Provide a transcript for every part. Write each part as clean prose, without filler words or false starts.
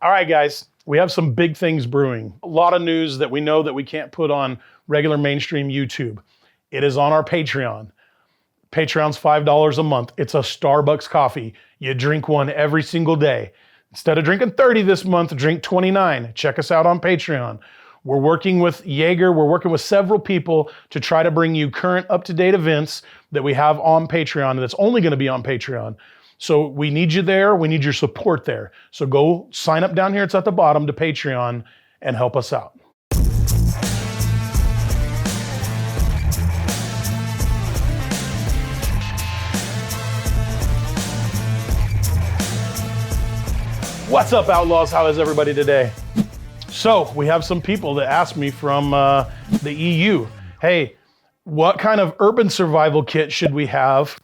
All right, guys, we have some big things brewing. A lot of news that we know that we can't put on regular mainstream YouTube. It is on our Patreon. Patreon's $5 a month. It's a Starbucks coffee. You drink one every single day. Instead of drinking 30 this month, drink 29. Check us out on Patreon. We're working with Jaeger. We're working with several people to try to bring you current up-to-date events that we have on Patreon that's only going to be on Patreon. So we need you there. We need your support there. So go sign up down here. It's at the bottom to Patreon and help us out. What's up, Outlaws? How is everybody today? So we have some people that asked me from the EU, hey, what kind of urban survival kit should we have?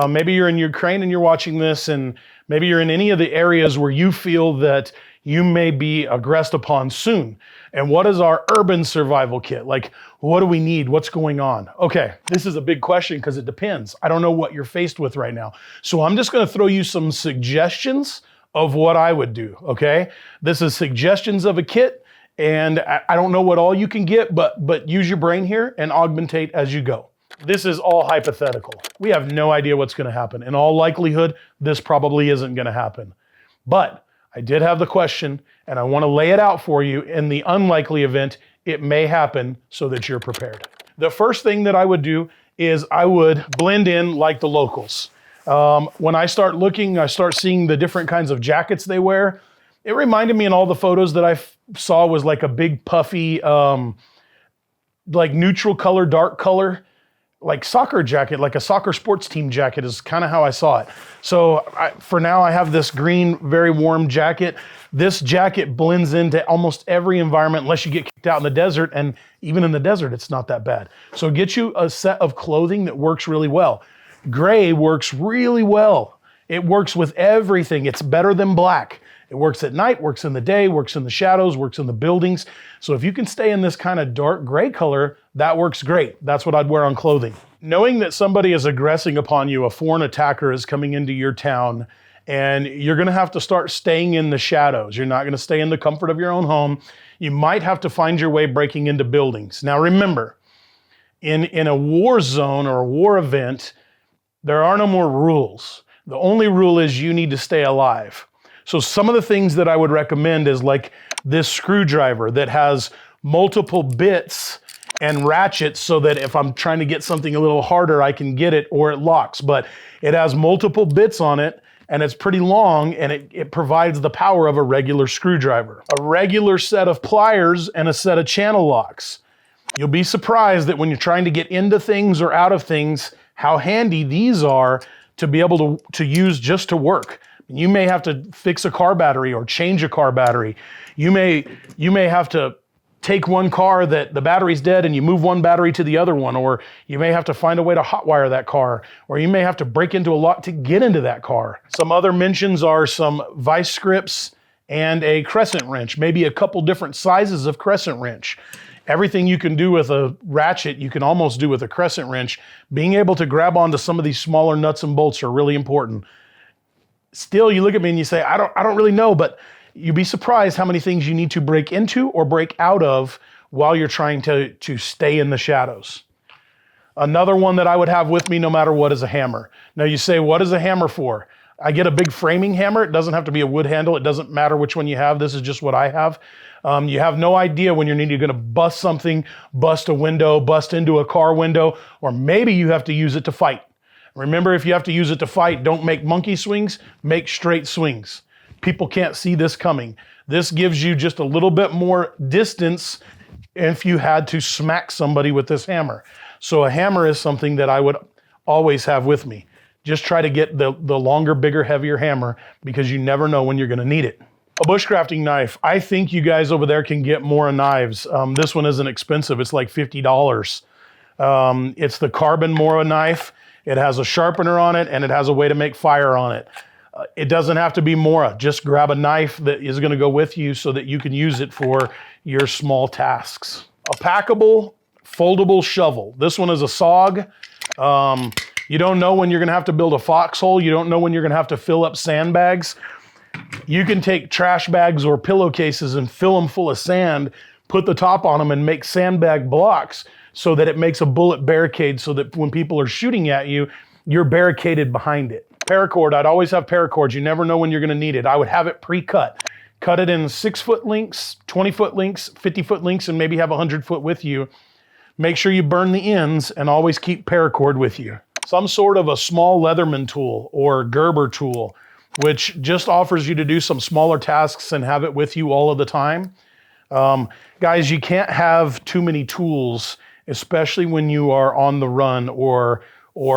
Maybe you're in Ukraine and you're watching this, and maybe you're in any of the areas where you feel that you may be aggressed upon soon. And what is our urban survival kit? Like, what do we need? What's going on? Okay, this is a big question because it depends. I don't know what you're faced with right now. So I'm just gonna throw you some suggestions of what I would do, okay? This is suggestions of a kit, and I don't know what all you can get, but use your brain here and augmentate as you go. This is all hypothetical. We have no idea what's gonna happen. In all likelihood, this probably isn't gonna happen. But I did have the question, and I wanna lay it out for you in the unlikely event it may happen so that you're prepared. The first thing that I would do is I would blend in like the locals. When I start looking, I start seeing the different kinds of jackets they wear. It reminded me in all the photos that I saw was like a big puffy, like neutral color, dark color, like soccer jacket, like a soccer sports team jacket is kind of how I saw it. So for now, I have this green, very warm jacket. This jacket blends into almost every environment unless you get kicked out in the desert. And even in the desert, it's not that bad. So get you a set of clothing that works really well. Gray works really well. It works with everything. It's better than black. It works at night, works in the day, works in the shadows, works in the buildings. So if you can stay in this kind of dark gray color, that works great. That's what I'd wear on clothing. Knowing that somebody is aggressing upon you, a foreign attacker is coming into your town, and you're gonna have to start staying in the shadows. You're not gonna stay in the comfort of your own home. You might have to find your way breaking into buildings. Now remember, in a war zone or a war event, there are no more rules. The only rule is you need to stay alive. So some of the things that I would recommend is like this screwdriver that has multiple bits and ratchets so that if I'm trying to get something a little harder, I can get it or it locks. But it has multiple bits on it and it's pretty long and it provides the power of a regular screwdriver. A regular set of pliers and a set of channel locks. You'll be surprised that when you're trying to get into things or out of things, how handy these are to be able to use just to work. You may have to fix a car battery or change a car battery. You may have to take one car that the battery's dead and you move one battery to the other one, or you may have to find a way to hotwire that car, or you may have to break into a lock to get into that car. Some other mentions are some vice grips and a crescent wrench, maybe a couple different sizes of crescent wrench. Everything you can do with a ratchet, you can almost do with a crescent wrench. Being able to grab onto some of these smaller nuts and bolts are really important. Still, you look at me and you say, I don't really know, but you'd be surprised how many things you need to break into or break out of while you're trying to stay in the shadows. Another one that I would have with me no matter what is a hammer. Now you say, what is a hammer for? I get a big framing hammer. It doesn't have to be a wood handle. It doesn't matter which one you have. This is just what I have. You have no idea when you're going to bust something, bust a window, bust into a car window, or maybe you have to use it to fight. Remember, if you have to use it to fight, don't make monkey swings, make straight swings. People can't see this coming. This gives you just a little bit more distance if you had to smack somebody with this hammer. So a hammer is something that I would always have with me. Just try to get the longer, bigger, heavier hammer because you never know when you're going to need it. A bushcrafting knife. I think you guys over there can get more knives. This one isn't expensive. It's like $50. It's the carbon Mora knife. It has a sharpener on it and it has a way to make fire on it. It doesn't have to be Mora. Just grab a knife that is going to go with you so that you can use it for your small tasks. A packable, foldable shovel. This one is a SOG. You don't know when you're going to have to build a foxhole. You don't know when you're going to have to fill up sandbags. You can take trash bags or pillowcases and fill them full of sand, put the top on them and make sandbag blocks so that it makes a bullet barricade so that when people are shooting at you, you're barricaded behind it. Paracord, I'd always have paracords. You never know when you're gonna need it. I would have it pre-cut. Cut it in 6-foot lengths, 20-foot lengths, 50-foot lengths, and maybe have 100-foot with you. Make sure you burn the ends and always keep paracord with you. Some sort of a small Leatherman tool or Gerber tool, which just offers you to do some smaller tasks and have it with you all of the time. Guys, you can't have too many tools, especially when you are on the run or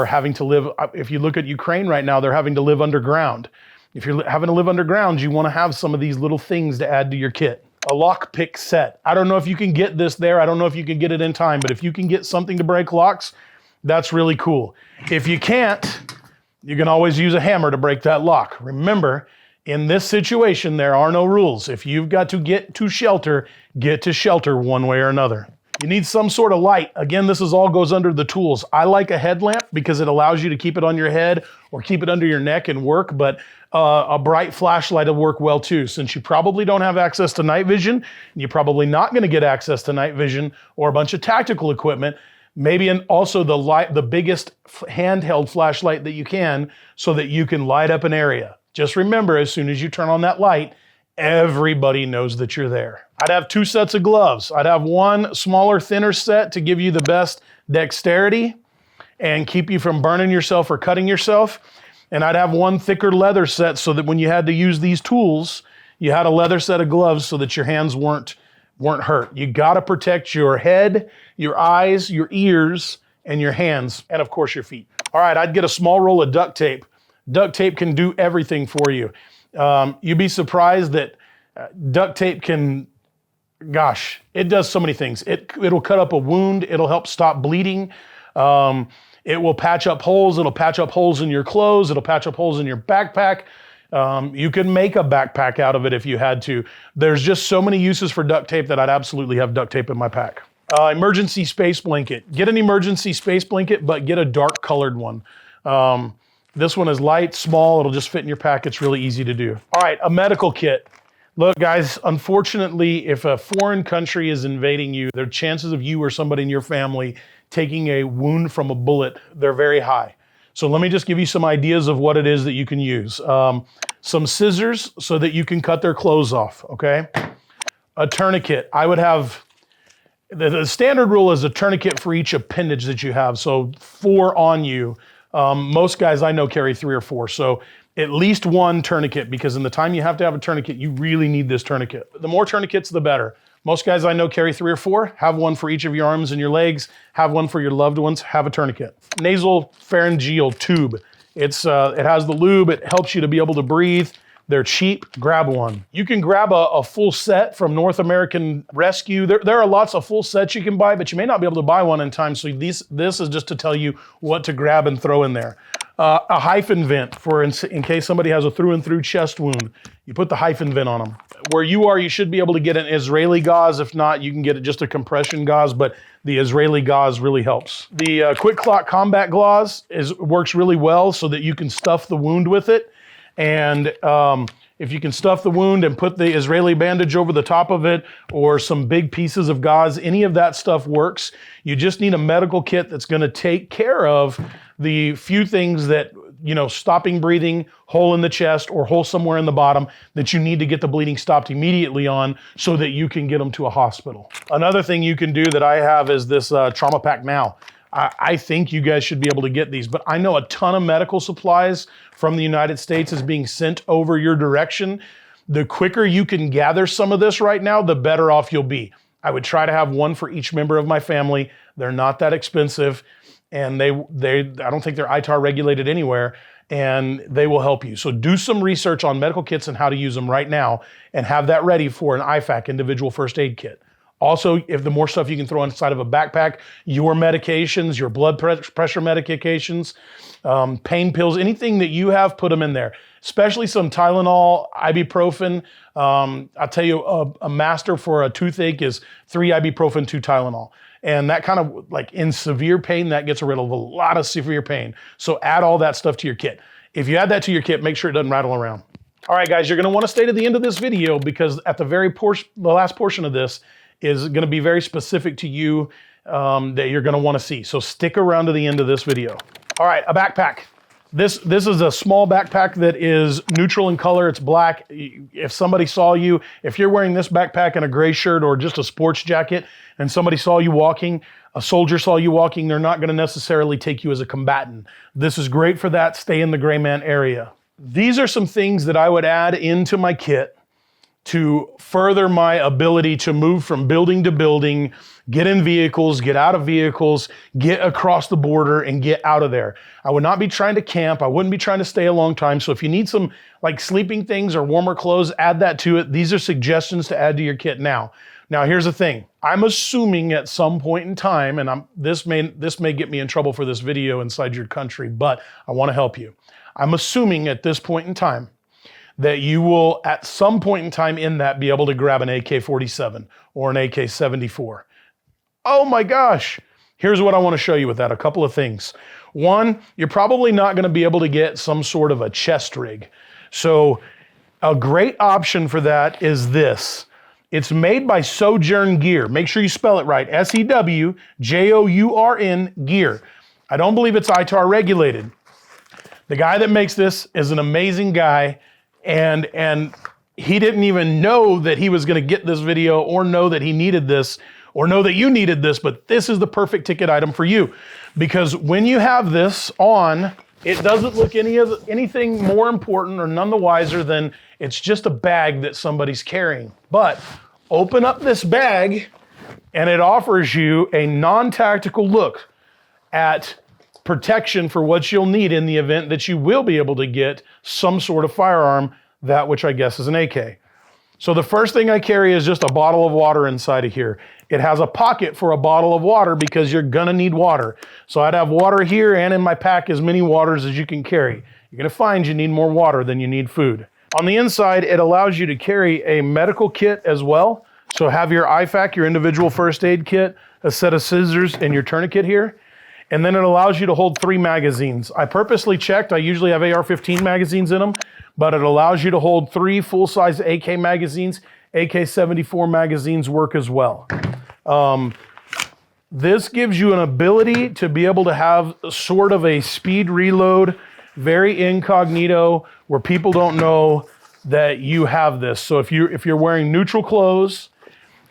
having to live. If you look at Ukraine right now, they're having to live underground. If you're having to live underground, you want to have some of these little things to add to your kit. A lockpick set. I don't know if you can get this there. I don't know if you can get it in time, but if you can get something to break locks, that's really cool. If you can't, you can always use a hammer to break that lock. Remember, in this situation, there are no rules. If you've got to get to shelter one way or another. You need some sort of light. Again, this all goes under the tools. I like a headlamp because it allows you to keep it on your head or keep it under your neck and work, but a bright flashlight will work well too. Since you probably don't have access to night vision, and you're probably not gonna get access to night vision or a bunch of tactical equipment, maybe also the biggest handheld flashlight that you can so that you can light up an area. Just remember, as soon as you turn on that light, everybody knows that you're there. I'd have 2 sets of gloves. I'd have one smaller, thinner set to give you the best dexterity and keep you from burning yourself or cutting yourself. And I'd have one thicker leather set so that when you had to use these tools, you had a leather set of gloves so that your hands weren't hurt. You gotta protect your head, your eyes, your ears, and your hands, and of course your feet. All right, I'd get a small roll of duct tape. Duct tape can do everything for you. You'd be surprised that duct tape can, gosh, it does so many things. It'll cut up a wound. It'll help stop bleeding. It will patch up holes. It'll patch up holes in your clothes. It'll patch up holes in your backpack. You can make a backpack out of it if you had to. There's just so many uses for duct tape that I'd absolutely have duct tape in my pack. Emergency space blanket. Get an emergency space blanket, but get a dark colored one. This one is light, small, it'll just fit in your pack. It's really easy to do. All right, a medical kit. Look, guys, unfortunately, if a foreign country is invading you, the chances of you or somebody in your family taking a wound from a bullet, they're very high. So let me just give you some ideas of what it is that you can use. Some scissors so that you can cut their clothes off, okay? A tourniquet. I would have, the standard rule is a tourniquet for each appendage that you have, so 4 on you. Most guys I know carry 3 or 4, so at least 1 tourniquet, because in the time you have to have a tourniquet, you really need this tourniquet. The more tourniquets, the better. Most guys I know carry 3 or 4. Have one for each of your arms and your legs. Have one for your loved ones. Have a tourniquet. Nasal pharyngeal tube. It has the lube. It helps you to be able to breathe. They're cheap. Grab one. You can grab a full set from North American Rescue. There are lots of full sets you can buy, but you may not be able to buy one in time. So this is just to tell you what to grab and throw in there. A HYFIN vent for in case somebody has a through and through chest wound. You put the HYFIN vent on them. Where you are, you should be able to get an Israeli gauze. If not, you can get just a compression gauze, but the Israeli gauze really helps. The Quick Clot Combat Gauze works really well so that you can stuff the wound with it. And if you can stuff the wound and put the Israeli bandage over the top of it or some big pieces of gauze, any of that stuff works. You just need a medical kit that's gonna take care of the few things that, you know, stopping breathing, hole in the chest or hole somewhere in the bottom that you need to get the bleeding stopped immediately on so that you can get them to a hospital. Another thing you can do that I have is this Trauma Pack Now. I think you guys should be able to get these, but I know a ton of medical supplies from the United States is being sent over your direction. The quicker you can gather some of this right now, the better off you'll be. I would try to have one for each member of my family. They're not that expensive, and I don't think they're ITAR regulated anywhere, and they will help you. So do some research on medical kits and how to use them right now, and have that ready for an IFAC, individual first aid kit. Also, if the more stuff you can throw inside of a backpack, your medications, your blood pressure medications, pain pills, anything that you have, put them in there. Especially some Tylenol, ibuprofen. I'll tell you, a master for a toothache is 3 ibuprofen, 2 Tylenol. And that kind of, like in severe pain, that gets rid of a lot of severe pain. So add all that stuff to your kit. If you add that to your kit, make sure it doesn't rattle around. All right, guys, you're gonna wanna stay to the end of this video because at the last portion of this is gonna be very specific to you that you're gonna wanna see. So stick around to the end of this video. All right, a backpack. This is a small backpack that is neutral in color, it's black. If somebody saw you, if you're wearing this backpack and a gray shirt or just a sports jacket and somebody saw you walking, a soldier saw you walking, they're not gonna necessarily take you as a combatant. This is great for that, stay in the gray man area. These are some things that I would add into my kit to further my ability to move from building to building, get in vehicles, get out of vehicles, get across the border and get out of there. I would not be trying to camp. I wouldn't be trying to stay a long time. So if you need some like sleeping things or warmer clothes, add that to it. These are suggestions to add to your kit now. Now here's the thing. I'm assuming at some point in time, and this may get me in trouble for this video inside your country, but I want to help you. I'm assuming at this point in time that you will at some point in time in that be able to grab an AK-47 or an AK-74. Oh my gosh. Here's what I want to show you with that, a couple of things. One, you're probably not going to be able to get some sort of a chest rig. So a great option for that is this. It's made by SEWJOURN Gear. Make sure you spell it right. SEWJOURN Gear. I don't believe it's ITAR regulated. The guy that makes this is an amazing guy, and he didn't even know that he was gonna get this video or know that he needed this or know that you needed this, but this is the perfect ticket item for you. Because when you have this on, it doesn't look anything more important or none the wiser than it's just a bag that somebody's carrying. But open up this bag and it offers you a non-tactical look at protection for what you'll need in the event that you will be able to get some sort of firearm, that which I guess is an AK. So the first thing I carry is just a bottle of water inside of here. It has a pocket for a bottle of water because you're gonna need water. So I'd have water here and in my pack as many waters as you can carry. You're gonna find you need more water than you need food. On the inside, it allows you to carry a medical kit as well. So have your IFAK, your individual first aid kit, a set of scissors, and your tourniquet here. And then it allows you to hold 3 magazines. I purposely checked, I usually have AR-15 magazines in them, but it allows you to hold 3 full-size AK magazines. AK-74 magazines work as well. This gives you an ability to be able to have sort of a speed reload, very incognito, where people don't know that you have this. So if you're wearing neutral clothes,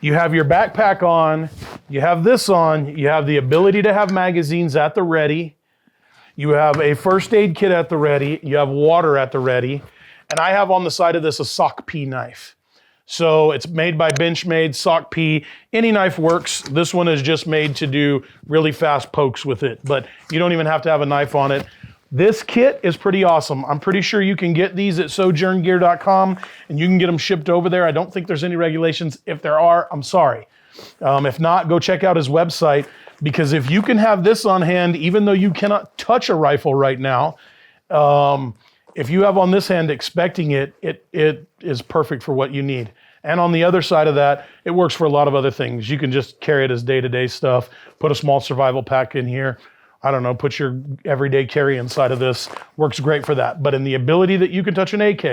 you have your backpack on, you have this on, you have the ability to have magazines at the ready, you have a first aid kit at the ready, you have water at the ready, and I have on the side of this a SOCP knife. So it's made by Benchmade, SOCP, any knife works. This one is just made to do really fast pokes with it, but you don't even have to have a knife on it. This kit is pretty awesome. I'm pretty sure you can get these at SEWJOURNgear.com and you can get them shipped over there. I don't think there's any regulations. If there are, I'm sorry. If not, go check out his website, because if you can have this on hand, even though you cannot touch a rifle right now, if you have on this hand expecting it, it is perfect for what you need. And on the other side of that, it works for a lot of other things. You can just carry it as day-to-day stuff, put a small survival pack in here. I don't know, put your everyday carry inside of this. Works great for that. But in the ability that you can touch an AK,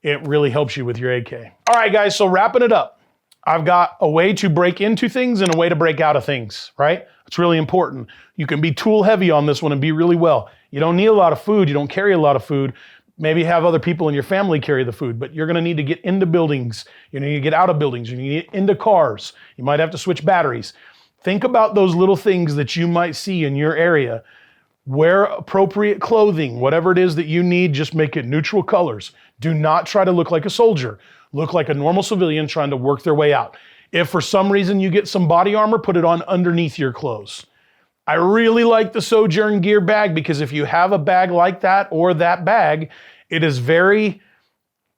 it really helps you with your AK. All right, guys, so wrapping it up. I've got a way to break into things and a way to break out of things, right? It's really important. You can be tool heavy on this one and be really well. You don't need a lot of food. You don't carry a lot of food. Maybe have other people in your family carry the food, but you're gonna need to get into buildings. You need to get out of buildings. You need to get into cars. You might have to switch batteries. Think about those little things that you might see in your area. Wear appropriate clothing, whatever it is that you need, just make it neutral colors. Do not try to look like a soldier. Look like a normal civilian trying to work their way out. If for some reason you get some body armor, put it on underneath your clothes. I really like the SEWJOURN Gear bag because if you have a bag like that or that bag, it is very,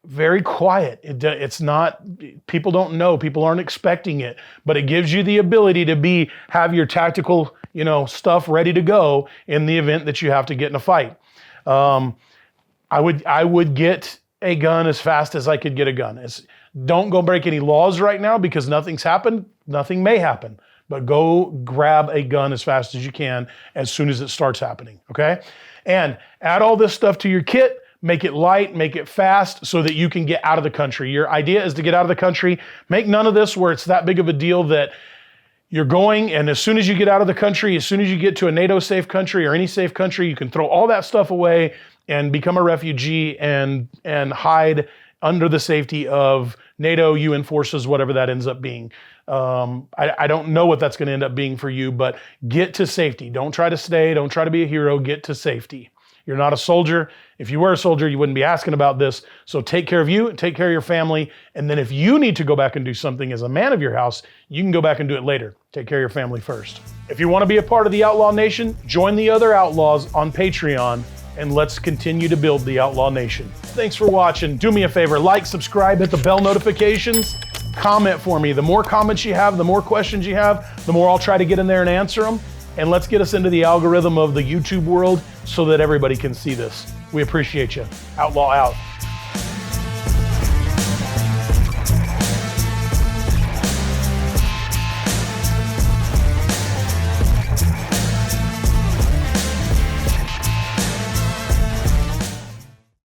very quiet. It's not, people don't know, people aren't expecting it, but it gives you the ability to have your tactical, stuff ready to go in the event that you have to get in a fight. I would get a gun as fast as I could get a gun. Don't go break any laws right now because nothing's happened, nothing may happen, but go grab a gun as fast as you can as soon as it starts happening, okay? And add all this stuff to your kit. make it light, make it fast so that you can get out of the country. Your idea is to get out of the country. Make none of this where it's that big of a deal that you're going, and as soon as you get out of the country, as soon as you get to a NATO safe country or any safe country, you can throw all that stuff away and become a refugee and hide under the safety of NATO, UN forces, whatever that ends up being. I don't know what that's going to end up being for you, but get to safety. Don't try to stay. Don't try to be a hero. Get to safety. You're not a soldier. If you were a soldier, you wouldn't be asking about this. So take care of you, take care of your family. And then if you need to go back and do something as a man of your house, you can go back and do it later. Take care of your family first. If you want to be a part of the Outlaw Nation, join the other outlaws on Patreon, and let's continue to build the Outlaw Nation. Thanks for watching. Do me a favor, like, subscribe, hit the bell notifications, comment for me. The more comments you have, the more questions you have, the more I'll try to get in there and answer them. And let's get us into the algorithm of the YouTube world so that everybody can see this. We appreciate you. Outlaw out.